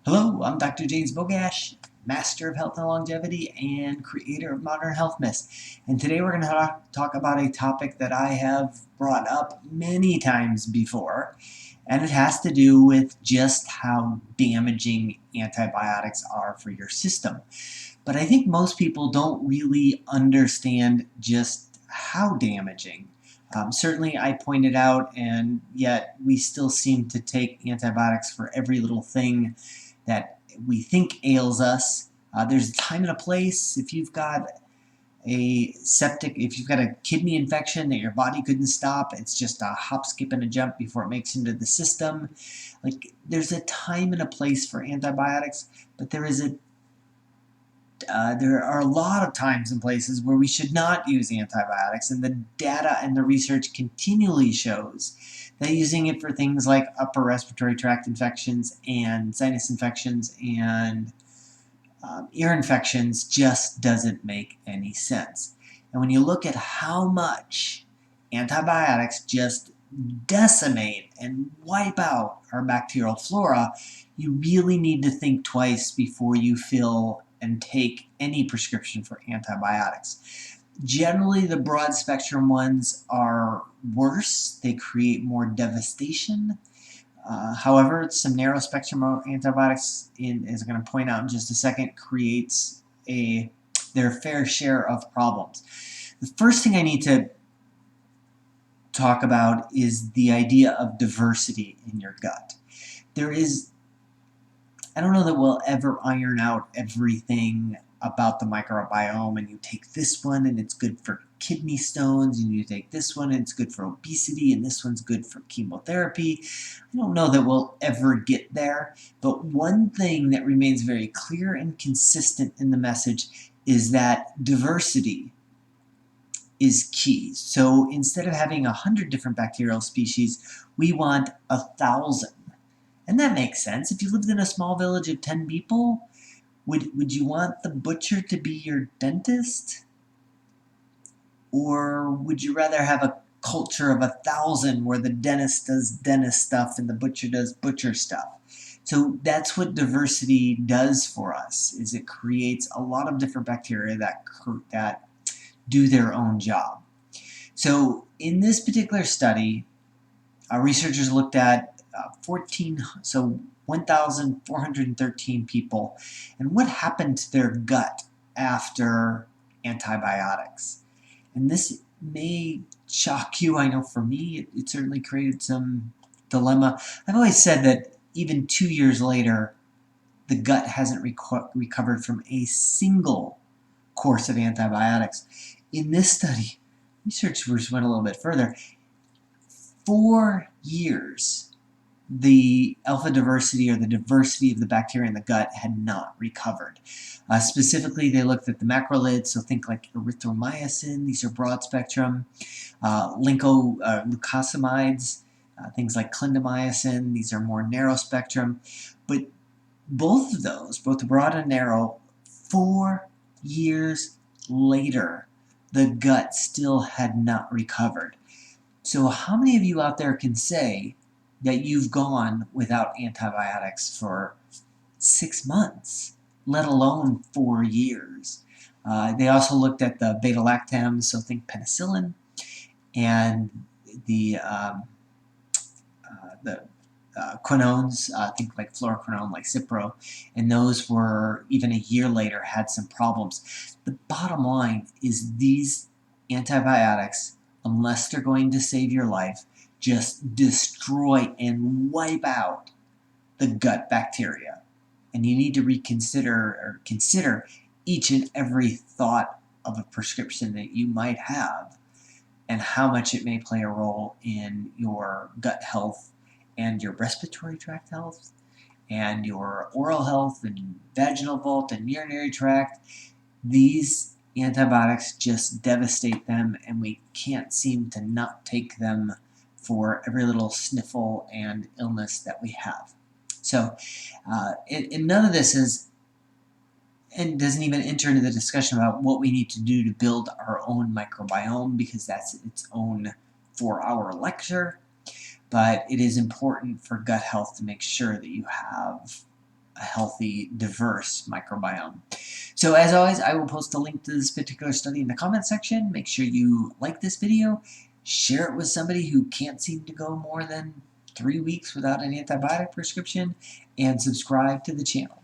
Hello, I'm Dr. James Bogash, Master of Health and Longevity and creator of Modern Health Myths. And today we're going to talk about a topic that I have brought up many times before, and it has to do with just how damaging antibiotics are for your system. But I think most people don't really understand just how damaging. Certainly, I pointed out, and yet we still seem to take antibiotics for every little thing that we think ails us. There's a time and a place. If you've got if you've got a kidney infection that your body couldn't stop, it's just a hop, skip, and a jump before it makes into the system. Like, there's a time and a place for antibiotics, but there are a lot of times and places where we should not use antibiotics, and the data and the research continually shows that using it for things like upper respiratory tract infections and sinus infections and ear infections just doesn't make any sense. And when you look at how much antibiotics just decimate and wipe out our bacterial flora, you really need to think twice before you fill and take any prescription for antibiotics. Generally, the broad spectrum ones are worse. They create more devastation. However, some narrow spectrum antibiotics, as I'm going to point out in just a second, creates their fair share of problems. The first thing I need to talk about is the idea of diversity in your gut. I don't know that we'll ever iron out everything about the microbiome, and you take this one and it's good for kidney stones, and you take this one and it's good for obesity, and this one's good for chemotherapy. I don't know that we'll ever get there, but one thing that remains very clear and consistent in the message is that diversity is key. So instead of having 100 different bacterial species, we want 1,000. And that makes sense. If you lived in a small village of 10 people, would you want the butcher to be your dentist? Or would you rather have a culture of 1,000 where the dentist does dentist stuff and the butcher does butcher stuff? So that's what diversity does for us, is it creates a lot of different bacteria that do their own job. So in this particular study, researchers looked at 1,413 people, and what happened to their gut after antibiotics. And this may shock you. I know for me, it certainly created some dilemma. I've always said that even 2 years later, the gut hasn't recovered from a single course of antibiotics. In this study, researchers went a little bit further. 4 years, the alpha diversity, or the diversity of the bacteria in the gut, had not recovered. Specifically, they looked at the macrolids, so think like erythromycin, these are broad spectrum, leucosamides, things like clindamycin, these are more narrow spectrum. But both of those, both the broad and narrow, 4 years later, the gut still had not recovered. So how many of you out there can say that you've gone without antibiotics for 6 months, let alone 4 years? They also looked at the beta-lactams, so think penicillin, and the quinones, think like fluoroquinone, like Cipro, and those were, even a year later, had some problems. The bottom line is these antibiotics, unless they're going to save your life, just destroy and wipe out the gut bacteria. And you need to consider each and every thought of a prescription that you might have and how much it may play a role in your gut health and your respiratory tract health and your oral health and vaginal vault and urinary tract. These antibiotics just devastate them, and we can't seem to not take them for every little sniffle and illness that we have. So, and none of this doesn't even enter into the discussion about what we need to do to build our own microbiome, because that's its own 4-hour lecture. But it is important for gut health to make sure that you have a healthy, diverse microbiome. So as always, I will post a link to this particular study in the comment section. Make sure you like this video, share it with somebody who can't seem to go more than 3 weeks without an antibiotic prescription, and subscribe to the channel.